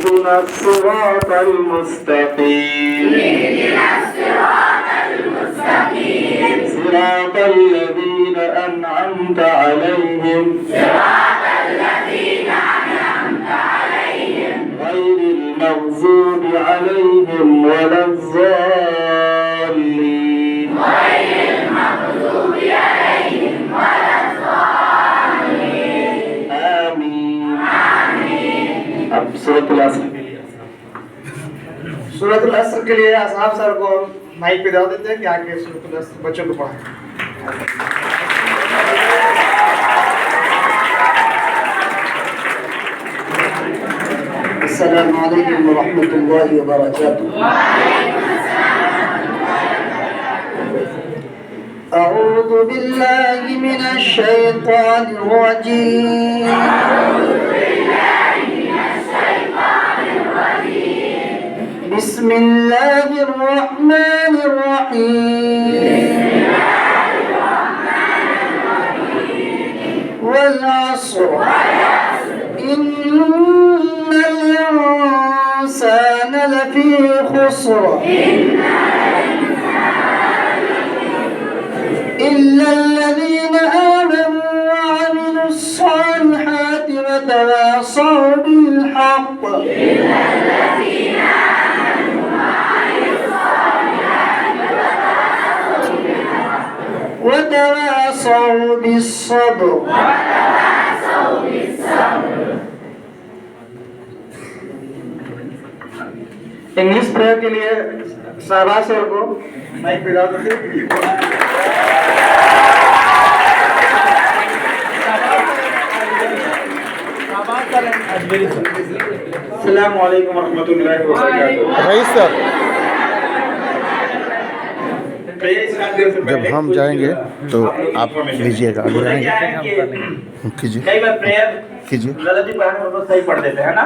اهدنا الصراط المستقيم صراط الذين أنعمت عليهم غير المغضوب عليهم ولا الضالين آمين अब सूरतुल असर के लिए असहाब सर को माइक पे दे देते हैं कि आगे सूरतुल असर बच्चों को पढ़ाएं। अस्सलामु अलैकुम व रहमतुल्लाहि व बरकातुहू। أعوذ بالله من الشيطان الرجيم بسم الله الرحمن الرحيم والعصر إن الإنسان لفي خسر إلا الذين آمنوا وعملوا الصالحات وتواصوا بالحق وتواصوا بالصبر इंग्लिश प्रेयर के लिए शाहबाज सर को माइक पे डाल दीजिए। अस्सलामु अलैकुम व रहमतुल्लाहि व बरकातुहू। रईस सर, जब हम जाएंगे तो आप लीजिएगा, अभी आएंगे कीजिए कई बार प्रेयर कीजिए गलती पढ़ने में तो सही पढ़ देते हैं ना,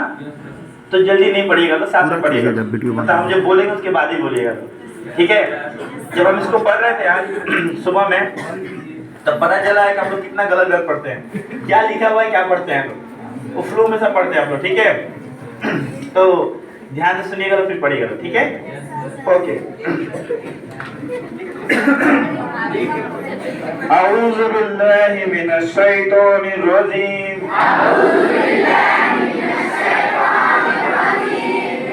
तो जल्दी नहीं पढ़िएगा तो साथ में पढ़िएगा, मतलब हम जब बोलेंगे उसके बाद ही बोलिएगा, ठीक है। जब हम इसको पढ़ रहे थे आज सुबह में, तब पता चला है कि हम लोग कितना गलत गलत पढ़ते हैं। क्या लिखा हुआ है क्या पढ़ते हैं लोग, वो फ्लो में सब पढ़ते हैं आप लोग, ठीक है। तो ध्यान से सुनिएगा तो फिर पढ़िएगा, ठीक है। ओके। अऊज़ु बिल्लाहि मिनश शैतानिर रजीम।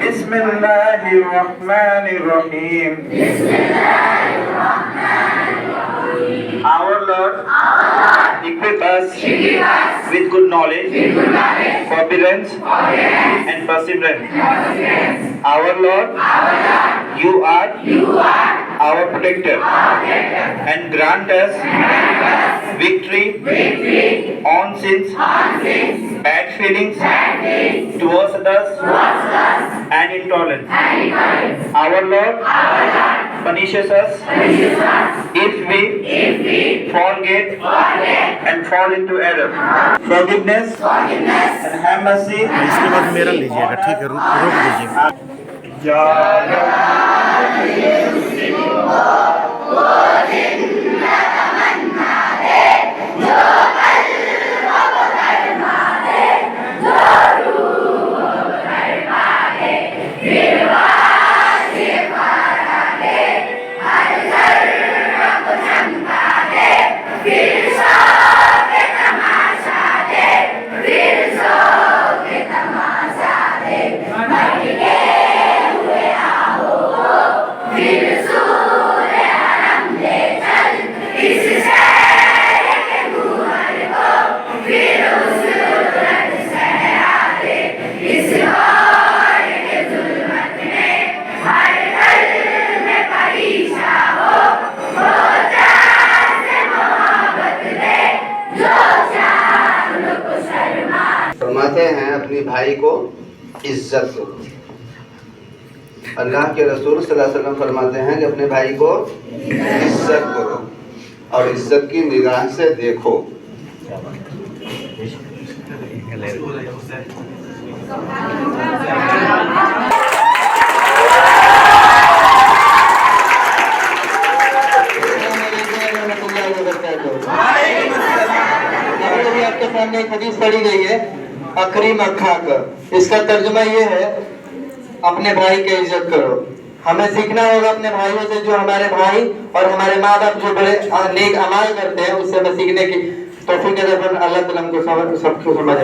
बिस्मिल्लाहिर रहमानिर रहीम। Our Lord equip us with good knowledge, forbearance, and perseverance. Our Lord, you are our protector, and grant us victory on sins, bad feelings towards others, and intolerance. Our Lord punishes us if we forget and fall into error. Forgiveness and have mercy. इसके बाद मेरा लीजिएगा, ठीक है, रोक दीजिएगा। फरमाते हैं अपने भाई को इज्जत करो। अल्लाह के रसूल सल्लल्लाहु अलैहि वसल्लम फरमाते हैं कि अपने भाई को इज्जत करो और इज्जत की निगाह से देखो। आपके सामने एक हदीस पढ़ी गई है। अकरीम अखाक। इसका तर्जुमा ये है, अपने भाई की इज्जत करो। हमें सीखना होगा अपने भाइयों से, जो हमारे भाई और हमारे माँ बाप जो बड़े नेक अमाल करते हैं, उससे हमें सीखने की तौफीक अता फरमाए। अल्लाह ताला हमको सबको समझ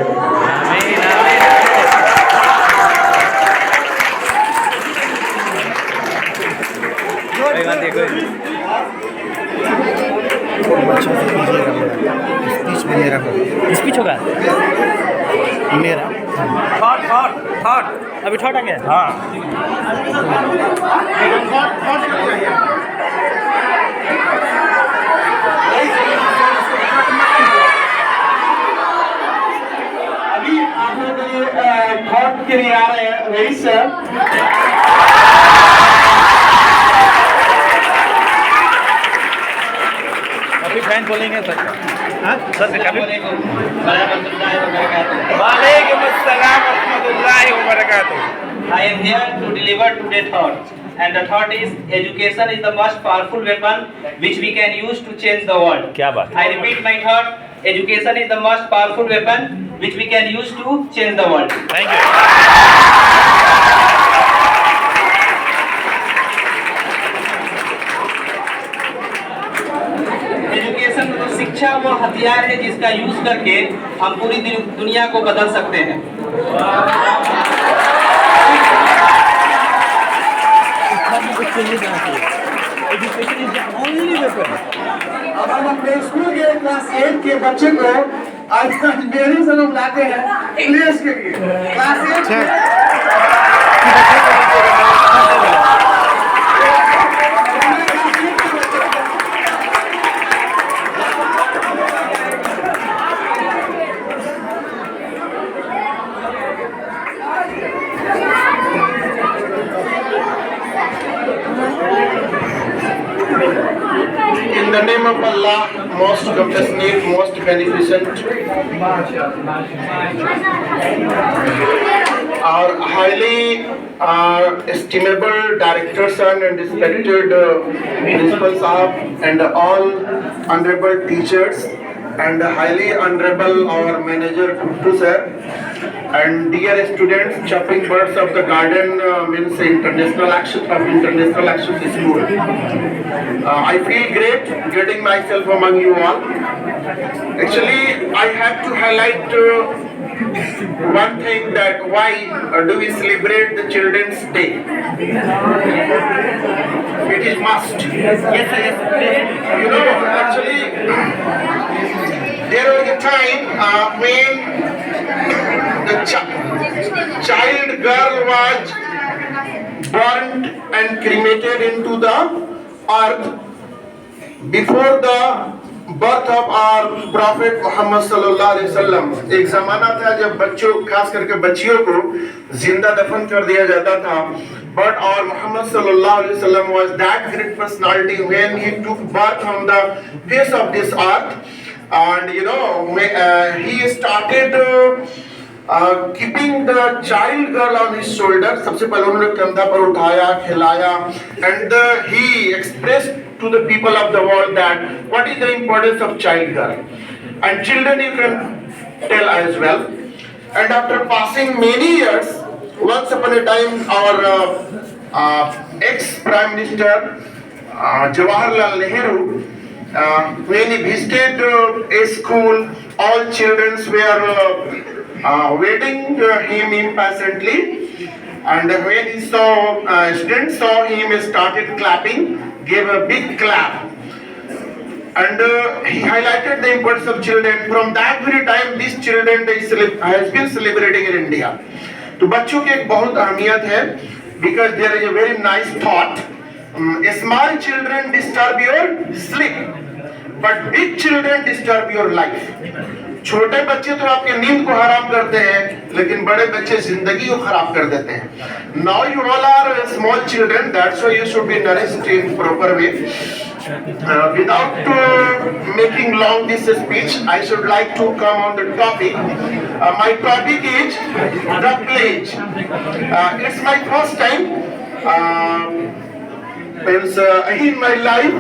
स्पीच में मेरा स्पीच होगा मेरा थॉट अभी थॉट आ गया हाँ अभी आप लोग ये थॉट के लिए आ रहे हैं रईस सर। अभी फैन बोलेंगे सर हाँ सर से कभी I am here to deliver today's thought, and the thought is education is the most powerful weapon which we can use to change the world. क्या बात I repeat my thought: education is the most powerful weapon which we can use to change the world. Thank you education मतलब शिक्षा वो हथियार है जिसका use करके हम पूरी दुनिया को बदल सकते हैं। अब हम अपने स्कूल के क्लास 8 के बच्चे को आज मेरे से लोग लाते हैं इंग्लिश के लिए class 8 In the name of Allah, most compassionate, most beneficent, our highly estimable director son and respected principal sahab and all honorable teachers and highly honorable our manager Kuttu sir and dear students, chopping birds of the garden means international action school. I feel great getting myself among you all. Actually, I have to highlight one thing, that why do we celebrate the Children's Day? It is must. You know, actually, there was a time when the child girl was burnt and cremated into the earth before the birth of our Prophet Muhammad sallallahu alaihi wasallam. एक जमाना था जब बच्चों, खास करके बच्चियों को जिंदा दफन कर दिया जाता था. But our Muhammad sallallahu alaihi wasallam was that great personality when he took birth on the face of this earth, and you know he started keeping the child girl on his shoulder. सबसे पहले उन्होंने कंधा पर उठाया, खिलाया, and he expressed to the people of the world that what is the importance of child girl, and children you can tell as well. And after passing many years, once upon a time our ex-Prime Minister Jawaharlal Nehru, when he visited a school, all children were waiting him impatiently, and when he saw students saw him, he started clapping, gave a big clap, and he highlighted the importance of children. From that very time, this children day has been celebrating in India. तो बच्चों की एक बहुत अहमियत है, because there is a very nice thought. Small children disturb your sleep, but big children disturb your life. छोटे बच्चे तो आपके नींद को हराम करते हैं, लेकिन बड़े बच्चे जिंदगी को खराब कर देते हैं. Now you all are small children, that's why you should be nourished in proper way. Without making long this speech, I should like to come on the topic. My topic is the pledge. It's my first time in my life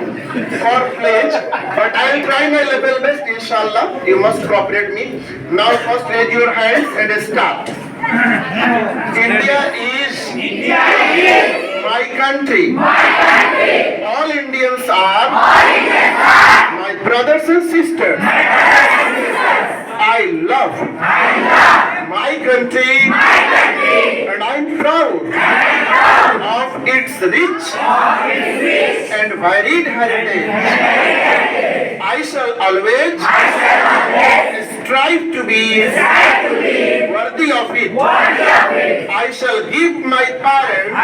for pledge, but I will try my level best, inshallah. You must cooperate me. Now first raise your hands and start. India is my country. All Indians are my brothers and sisters. I love my country and I'm proud of its rich and varied heritage. I shall always strive to be worthy of it. I shall give my parents,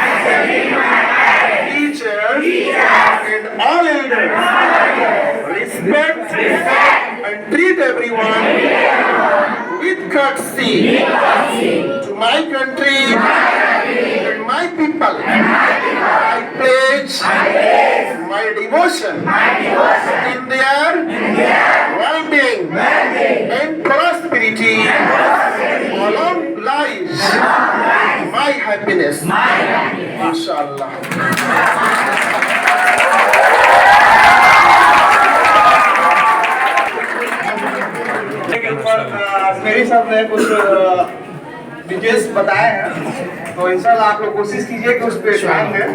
teachers, and all elders respect and treat everyone with courtesy. To my country and my people, I pledge my devotion in their well-being and prosperity. Along lies my happiness. Inshallah. मेरी साहब ने कुछ details बताए हैं, तो इंशाल्लाह आप लोग कोशिश कीजिए कि उस पर ध्यान दें।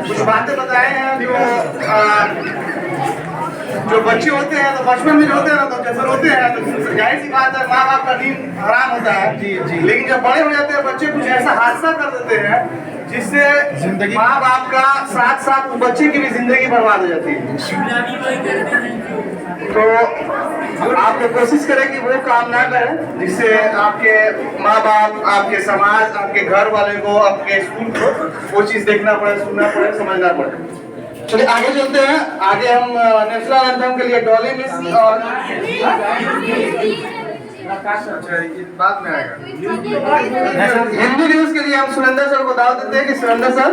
कुछ बातें बताए हैं जो बच्चे होते हैं, तो बचपन में जो होते हैं ना, तो जैसे रोते हैं तो जाहिर सी बात है माँ बाप का नींद हराम होता है। लेकिन जब बड़े हो जाते हैं बच्चे कुछ ऐसा हादसा कर देते हैं जिससे माँ बाप का साथ साथ बच्चे की भी जिंदगी बर्बाद हो जाती है। तो आप लोग कोशिश करें कि वो काम ना करें जिससे आपके माँ बाप, आपके समाज, आपके घर वाले को, आपके स्कूल को वो चीज़ देखना पड़े, सुनना पड़े, समझना पड़े। चलिए आगे चलते हैं। आगे हम नेशनल एंथम के लिए डॉली मिस और बाद में आएगा हिंदी न्यूज के लिए हम सुरेंद्र सर को दावत देते हैं कि सुरेंद्र सर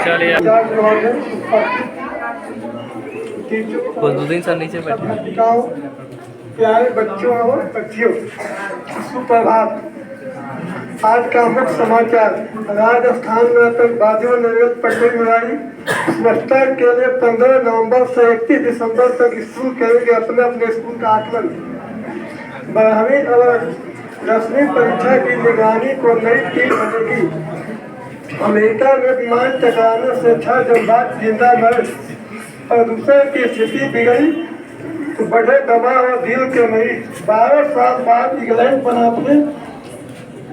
चलिए दो दिन सर नीचे बैठे। प्यारे बच्चों और बच्चियों, सुप्रभात। आज का मुख्य समाचार। राजस्थान में आतंकवादियों ने रेत पटरी उड़ाई। सेमेस्टर के लिए 15 नवंबर से 31 दिसंबर तक स्कूल करेंगे अपने अपने स्कूल का आकलन। 12वीं और 10वीं परीक्षा की निगरानी को नई टीम बनेगी। अमेरिका में विमान टकराने से 6 जवान जिंदा मरे। प्रदूषण की स्थिति बिगड़ी तो बढ़े दबाव और दिल के मरीज। 12 साल बाद इंग्लैंड बना अपने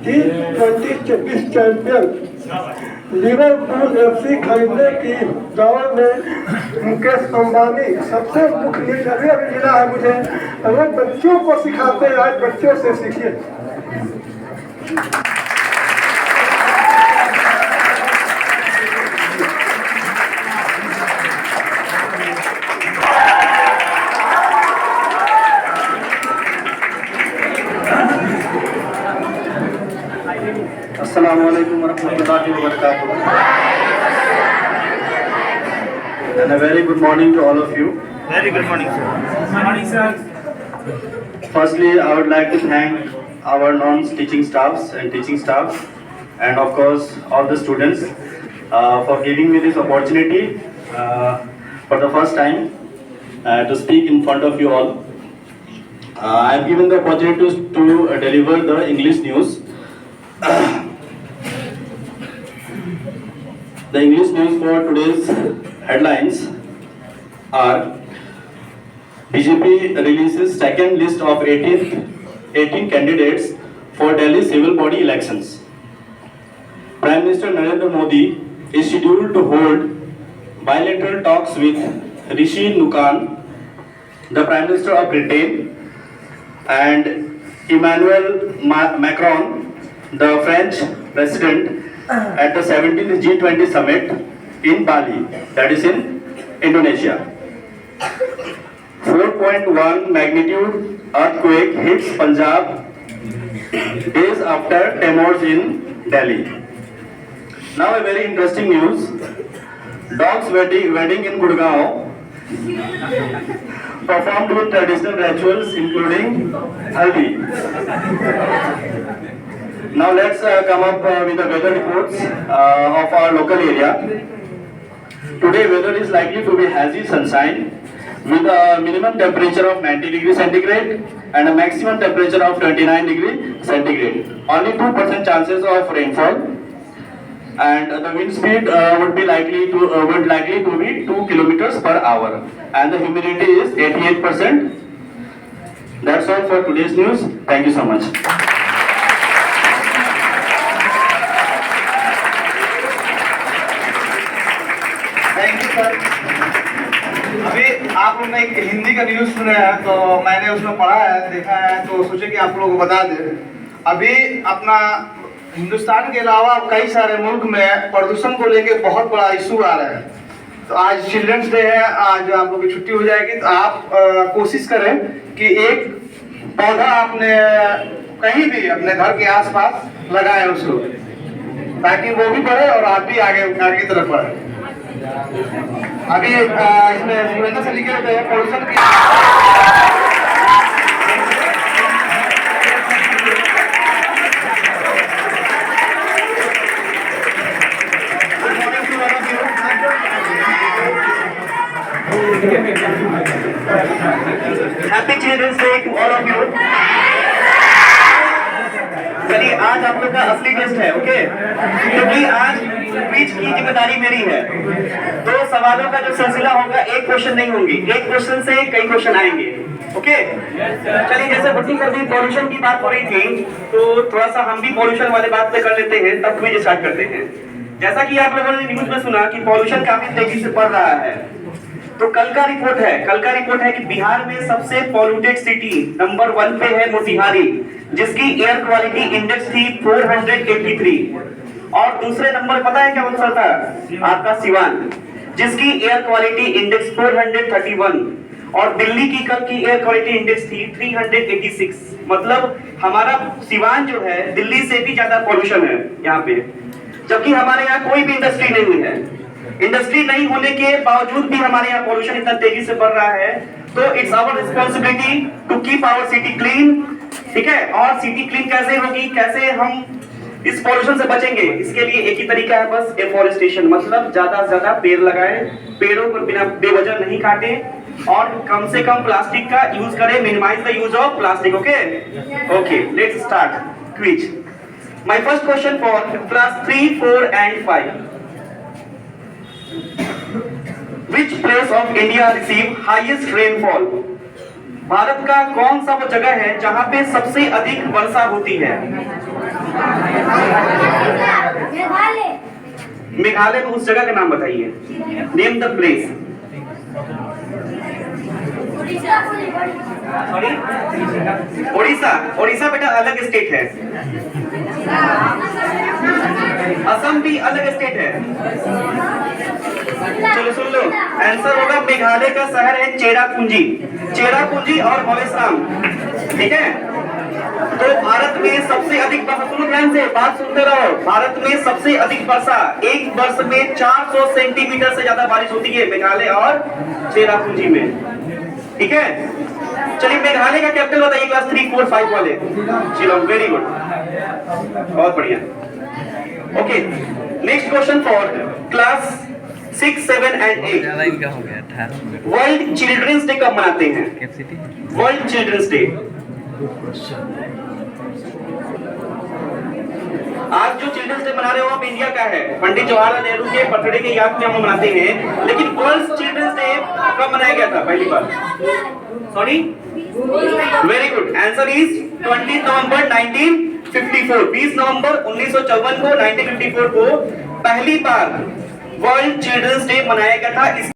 T20 चैंपियन। लिवरपूल FC खरीदने की दौड़ में मुकेश अंबानी सबसे मुख्य न्यूज अभी मिला है मुझे। अगर बच्चों को सिखाते हैं, आज बच्चों से सीखिए। Assalamualaikum warahmatullahi wabarakatuh. And a very good morning to all of you. Very good morning, sir. Good morning, sir. Firstly, I would like to thank our non-teaching staffs and teaching staff, and of course all the students for giving me this opportunity for the first time to speak in front of you all. I am given the opportunity to deliver the English news. The English news for today's headlines are: BJP releases second list of 18 candidates for Delhi civil body elections. Prime Minister Narendra Modi is scheduled to hold bilateral talks with Rishi Sunak, the Prime Minister of Britain, and Emmanuel Macron, the French President, at the 17th G20 summit in Bali, that is in Indonesia. 4.1 magnitude earthquake hits Punjab days after tremors in Delhi. Now a very interesting news. Dog's wedding in Gurgaon. performed with traditional rituals including haldi. Now let's come up with the weather reports of our local area. Today weather is likely to be hazy sunshine with a minimum temperature of 90 degrees centigrade and a maximum temperature of 29 degrees centigrade. Only 2% chances of rainfall, and the wind speed would likely to be 2 kilometers per hour, and the humidity is 88%. That's all for today's news. Thank you so much. Thank you sir. अभी आप लोग ने एक हिंदी का news सुना है, तो मैंने उसमें पढ़ा है, देखा है, तो सोचे कि आप लोगों को बता दें। अभी अपना हिंदुस्तान के अलावा कई सारे मुल्क में प्रदूषण को लेके बहुत बड़ा इशू आ रहा है। तो आज चिल्ड्रंस डे है, आज आप लोग की छुट्टी हो जाएगी, तो आप कोशिश करें कि एक पौधा अपने कहीं भी अपने घर के आसपास लगाएं उसको, ताकि वो भी बढ़े और आप भी आगे की तरफ बढ़े। अभी इसमें सुरेंद्र से लिखे होते हैं पोल्यूशन की। Happy Children's Day to all of you. चलिए आज आप लोग का असली टेस्ट है, ओके? क्योंकि आज क्विज की जिम्मेदारी मेरी है। 2 सवालों का जो सिलसिला होगा, एक क्वेश्चन नहीं होंगे, एक क्वेश्चन से कई क्वेश्चन आएंगे, ओके? चलिए जैसे बच्ची कर दी पॉल्यूशन की बात हो रही थी, तो थोड़ा सा हम भी पॉल्यूशन वाले बात पे कर लेते हैं, तब क्विज स्टार्ट करते हैं। जैसा कि आप लोगों ने न्यूज में सुना कि पॉल्यूशन काफी तेजी से बढ़ रहा है, तो कल का रिपोर्ट है कि बिहार में सबसे पॉल्यूटेड सिटी नंबर 1 पे है मोतिहारी, जिसकी एयर क्वालिटी इंडेक्स थी 483, और दूसरे नंबर पता है क्या आंसर था? आपका सिवान, जिसकी एयर क्वालिटी इंडेक्स 431, और दिल्ली की कल की एयर क्वालिटी इंडेक्स थी 386। मतलब हमारा सिवान जो है दिल्ली से भी ज्यादा पॉल्यूशन है यहाँ पे, जबकि हमारे यहाँ कोई भी इंडस्ट्री नहीं है। इंडस्ट्री नहीं होने के बावजूद भी हमारे यहाँ पॉल्यूशन इतना तेजी से बढ़ रहा है, तो it's our responsibility to keep our city clean, ठीक है? और सिटी क्लीन कैसे होगी, कैसे हम इस पॉल्यूशन से बचेंगे, इसके लिए एक ही तरीका है बस, एफोरेस्टेशन, मतलब ज्यादा से ज्यादा पेड़ लगाएं, पेड़ों को बिना बेवजह नहीं काटें, और कम से कम प्लास्टिक का यूज करें, minimize the use of plastic, okay? Let's start quiz. My first question for class 3, 4 and 5। Which place of India receive highest rainfall? Bharat का कौन सा वो जगह है जहां पे सबसे अधिक वर्षा होती है? मेघालय में उस जगह का नाम बताइए, नेम द प्लेस। ओडिशा बेटा अलग स्टेट है, असम भी अलग स्टेट है। चलो सुन लो, आंसर होगा मेघालय का शहर है चेरापूंजी और मौलेश्वर, ठीक है? तो भारत में सबसे अधिक वर्षा, सुनो ध्यान से, बात सुनते रहो, भारत में सबसे अधिक वर्षा एक वर्ष में 400 सेंटीमीटर से ज्यादा बारिश होती है मेघालय और चेरापूंजी में, ठीक है? चलिए मेघालय का कैपिटल बताइए क्लास 3, 4, 5 वाले। शिलोंग, वेरी गुड, बहुत बढ़िया, okay? Next question for class 6, 7 and 8। World children's day कब मनाते हैं? वर्ल्ड चिल्ड्रंस डे आज जो चिल्ड्रंस डे मना रहे हो आप इंडिया का है, पंडित जवाहरलाल नेहरू के बर्थडे के याद में हम मनाते हैं, लेकिन वर्ल्ड चिल्ड्रंस डे कब मनाया गया था पहली बार? Sorry, very good, answer is 20 नवंबर 1954। 20 नवंबर 1954 को 1954 को पहली बार वर्ल्ड चिल्ड्रंस डे मनाया गया था।